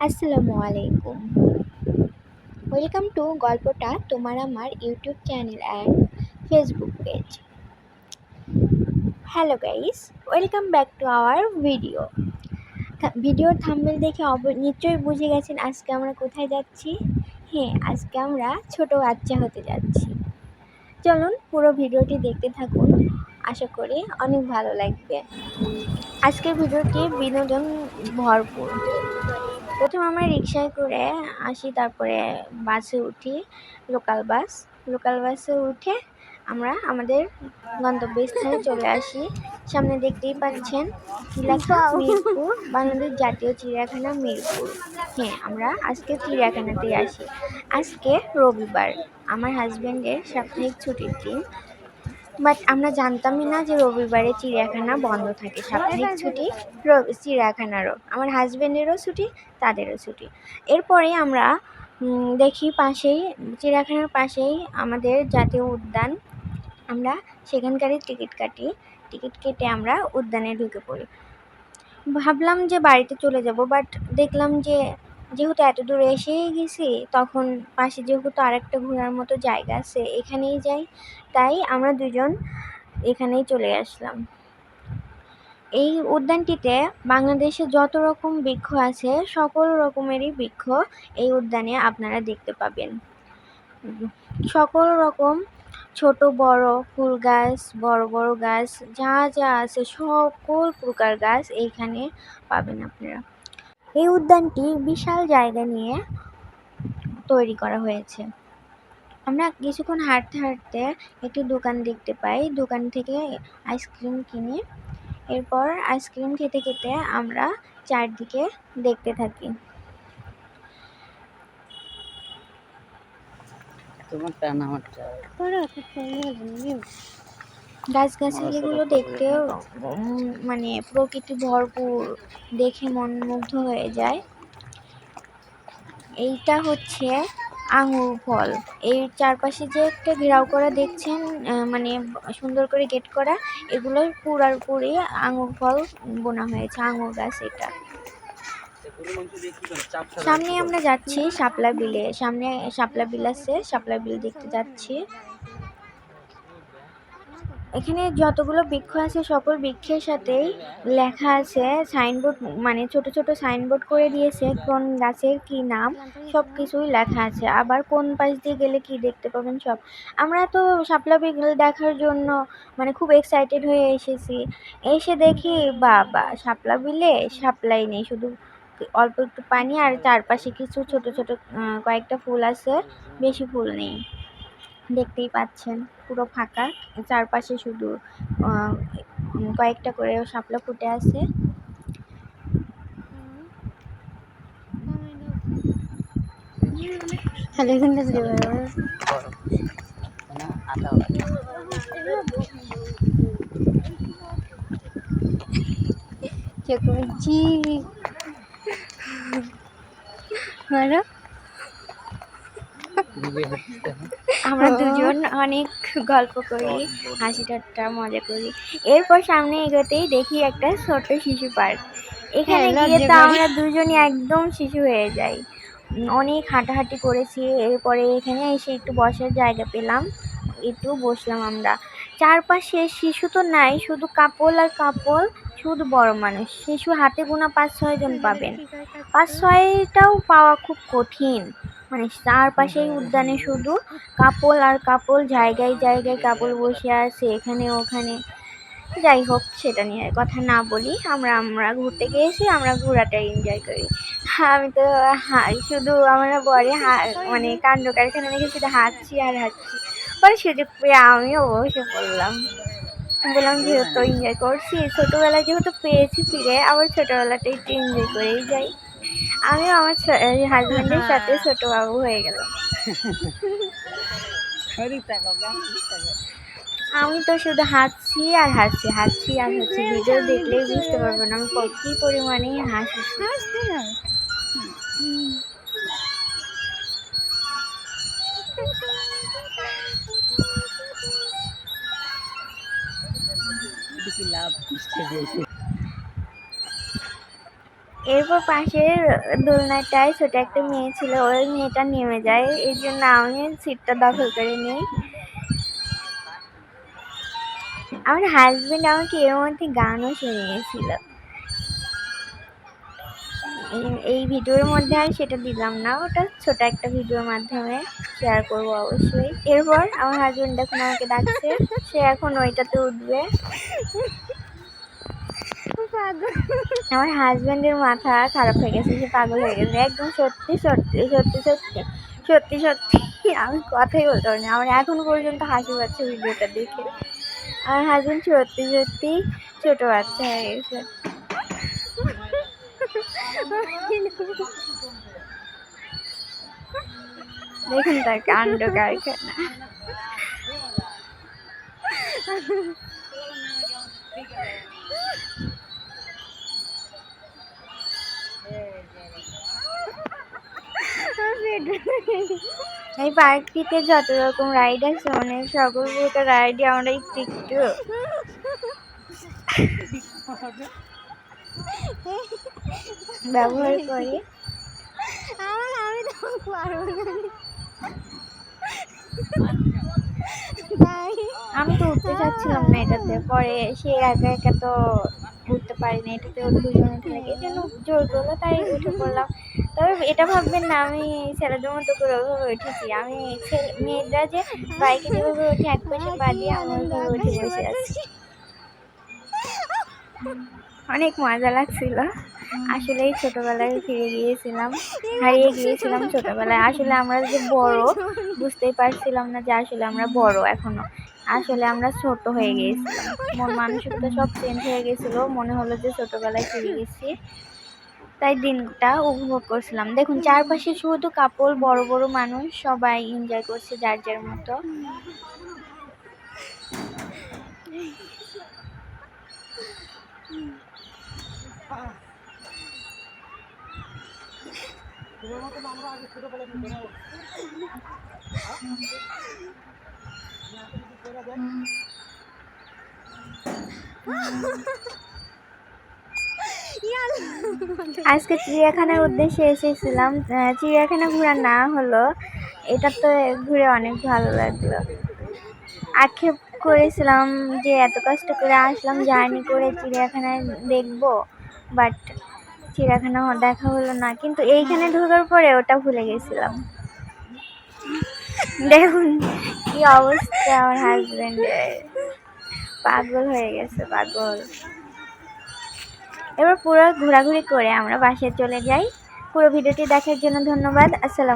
আসসালামু আলাইকুম। Welcome to গল্পটা তোমার আমার YouTube channel and Facebook page. Hello guys, welcome back to our video. ভিডিওর থাম্বনেল দেখে নিশ্চয়ই বুঝে গেছেন আজকে আমরা কোথায় যাচ্ছি। হ্যাঁ, আজকে আমরা ছোট বাচ্চা হতে যাচ্ছি। চলুন পুরো ভিডিওটি দেখতে থাকুন, আশা করি অনেক ভালো লাগবে। আজকের ভিডিওটি বিনোদন ভরপুর। প্রথম আমরা রিক্সায় করে আসি, তারপরে বাসে উঠি, লোকাল বাসে উঠে আমরা আমাদের গন্তব্যস্থলে চলে আসি। সামনে দেখতেই পাচ্ছেন কি লেখা, মিরপুর, বাংলাদেশ জাতীয় চিড়িয়াখানা মিরপুর। হ্যাঁ, আমরা আজকে চিড়িয়াখানাতেই আসি। আজকে রবিবার, আমার হাজব্যান্ডের সাপ্তাহিক ছুটির দিন। বাট আমরা জানতামই না যে রবিবারে চিড়িয়াখানা বন্ধ থাকে। সাপ্তাহিক ছুটি চিড়িয়াখানারও, আমার হাজব্যান্ডেরও ছুটি, তাদেরও ছুটি। এরপরে আমরা দেখি পাশেই, চিড়িয়াখানার পাশেই আমাদের জাতীয় উদ্যান। আমরা সেখানকারই টিকিট কেটে আমরা উদ্যানে ঢুকে পড়ি। ভাবলাম যে বাড়িতে চলে যাব, বাট দেখলাম যে যেহেতু এত দূরে এসেই গেছি, তখন পাশে যেহেতু আরেকটা ঘোরার মতো জায়গা আছে, এখানেই যাই। তাই আমরা দুজন এখানেই চলে আসলাম। এই উদ্যানটিতে বাংলাদেশে যত রকম বৃক্ষ আছে, সকল রকমেরই বৃক্ষ এই উদ্যানে আপনারা দেখতে পাবেন। সকল রকম ছোট বড় ফুল গাছ, বড় বড় গাছ, যা যা আছে সকল প্রকার গাছ এইখানে পাবেন আপনারা। এই উদ্যানটি বিশাল জায়গা নিয়ে তৈরি করা হয়েছে। আমরা কিছুক্ষণ হাঁটতে হাঁটতে একটি দোকান দেখতে পাই। দোকান থেকে আইসক্রিম কিনি। এরপর আইসক্রিম খেতে খেতে আমরা চারদিকে দেখতে থাকি। গাছগাছালিগুলো দেখতেও মানে প্রকৃতি ভরপুর, দেখে মন মুগ্ধ হয়ে যায়। এইটা হচ্ছে আঙুর ফল। এর চারপাশে যে একটা ঘেরাও করা দেখছেন, মানে সুন্দর করে গেট করা, এগুলো পুরাপুরি আঙুর ফল বোনা হয়েছে, আঙুর গাছ এটা। সামনে আমরা যাচ্ছি শাপলা বিলে, সামনে শাপলা বিল আছে, শাপলা বিল দেখতে যাচ্ছি। এখানে যতগুলো বৃক্ষ আছে সকল বৃক্ষের সাথেই লেখা আছে সাইনবোর্ড, মানে ছোট ছোট সাইনবোর্ড করে দিয়েছে কোন গাছের কি নাম, সব কিছুই লেখা আছে। আবার কোন পাশ দিয়ে গেলে কি দেখতে পাবেন সব। আমরা তো শাপলা বিল দেখার জন্য মানে খুব এক্সাইটেড হয়ে এসেছি। এসে দেখি বাবা, শাপলা বিলে শাপলাই নেই, শুধু অল্প একটু পানি আর চারপাশে কিছু ছোট ছোট কয়েকটা ফুল আছে, বেশি ফুল নেই। দেখতেই পাচ্ছেন পুরো ফাঁকা, চারপাশে শুধু কয়েকটা করে শাপলা ফুটে আছে। আমরা দুজন অনেক গল্প করি, হাসি ঠাট্টা মজা করি। এরপর সামনে এগোতেই দেখি একটা ছোট্ট শিশু পার্ক। এখানে গিয়ে তো আমরা দুজনই একদম শিশু হয়ে যাই। অনেক হাঁটাহাঁটি করেছি। এরপরে এখানে এসে একটু বসার জায়গা পেলাম, একটু বসলাম আমরা। চারপাশে শিশু তো নাই, শুধু কাপল আর কাপল, শুধু বড় মানুষ। শিশু হাতে গোনা 5-6 জন পাবেন, 5-6টাও পাওয়া খুব কঠিন। মানে চারপাশেই উদ্যানে শুধু কাপল আর কাপল, জায়গায় জায়গায় কাপল বসে আছে এখানে ওখানে। যাই হোক, সেটা নিয়ে কথা না বলি। আমরা ঘুরতে গিয়েছি, আমরা ঘোরাটা এনজয় করি। আমি তো শুধু আমরা পরে মানে কাণ্ড কারখানা দেখে শুধু হাঁটছি আর হাঁটছি। পরে সুযোগ পেয়ে আমিও বসে পড়লাম, বললাম যেহেতু এনজয় করছি, ছোটবেলায় যেহেতু পেয়েছি ফিরে, আবার ছোটবেলাটা একটু এনজয় করেই যাই। আমিও আমার হাজবেন্ডের সাথে ছোট বাবু হয়ে গেলাম। আমি তো শুধু হাঁটছি আর হাঁটছি, হাঁটছি আর হাঁটছি। ভিডিও দেখলেই বুঝতে পারবেন আমি কি পরিমাণে হাসি। এরপর পাশের দোলনাটায় ছোট একটা মেয়ে ছিল, ওই মেয়েটা নেমে যায়, এই জন্য আমি সিটটা দখল করে নিই। আমার হাজবেন্ড আমাকে এর মধ্যে গানও শুনিয়েছিল। এই ভিডিওর মধ্যে আর সেটা দিলাম না, ওটা ছোট একটা ভিডিওর মাধ্যমে শেয়ার করবো অবশ্যই। এরপর আমার হাজবেন্ড এখন আমাকে ডাকছে, সে এখন ওইটাতে উঠবে। আমার হাজবেন্ডের মাথা খারাপ হয়ে গেছে, সে পাগল হয়ে গেছে একদম। সত্যি সত্যি সত্যি সত্যি সত্যি সত্যি আমি কথাই বলতে পারি না, আমার এখনো পর্যন্ত হাসি পাচ্ছে ভিডিওটা দেখে। আমার হাজবেন্ড সত্যি সত্যি ছোট বাচ্চা হয়ে গেছে। দেখুন তার কাণ্ড কারখানা। এই পার্কটিতে যত রকম রাইড আছে, মানে সকল প্রকার রাইডই আমরা একটু একটু ব্যবহার করি। আমি তো উঠতে চাচ্ছিলাম না এটাতে, পরে সে একা একা তো উঠতে পারি না, এটাতে দুজন উঠে থাকে, এই জন্য জোর করলো তাই উঠে পড়লাম। তবে এটা ভাববেন না আমি ছেলেদের মতো করে ওইভাবে উঠেছি, আমি মেয়েরা যে বাইকে যেভাবে উঠে এক পাশে পা দিয়ে আমি ওইভাবে উঠে বসে আছি। অনেক মজা লাগছিল। আসলেই ছোটবেলায় ফিরে গিয়েছিলাম, হারিয়ে গিয়েছিলাম ছোটবেলায়। আসলে আমরা যে বড় বুঝতেই পারছিলাম না যে আসলে আমরা বড় এখনো, আসলে আমরা ছোট হয়ে গিয়েছিলাম। মন মানসিকতা সব চেঞ্জ হয়ে গেছিল, মনে হলো যে ছোটবেলায় ফিরে গেছি। তাই দিনটা উপভোগ করছিলাম। দেখুন চারপাশে শুধু কাপল, বড় বড় মানুষ, সবাই এনজয় করছে যার যার মতো। আজকে চিড়িয়াখানার উদ্দেশ্যে এসেছিলাম, চিড়িয়াখানা ঘোরা না হলো, এটা তো ঘুরে অনেক ভালো লাগলো। আক্ষেপ করেছিলাম যে এত কষ্ট করে আসলাম জার্নি করে চিড়িয়াখানায় দেখবো, বাট চিড়িয়াখানা দেখা হলো না। কিন্তু এইখানে ঢোকার পরে ওটা ভুলে গেছিলাম। দেখুন কি অবস্থা আমার হাজবেন্ডের, পাগল হয়ে গেছে, পাগল। এবার পুরো ঘোরাঘুরি করে আমরা বাসায় চলে যাই। পুরো ভিডিওটি দেখার জন্য ধন্যবাদ। আসসালাম।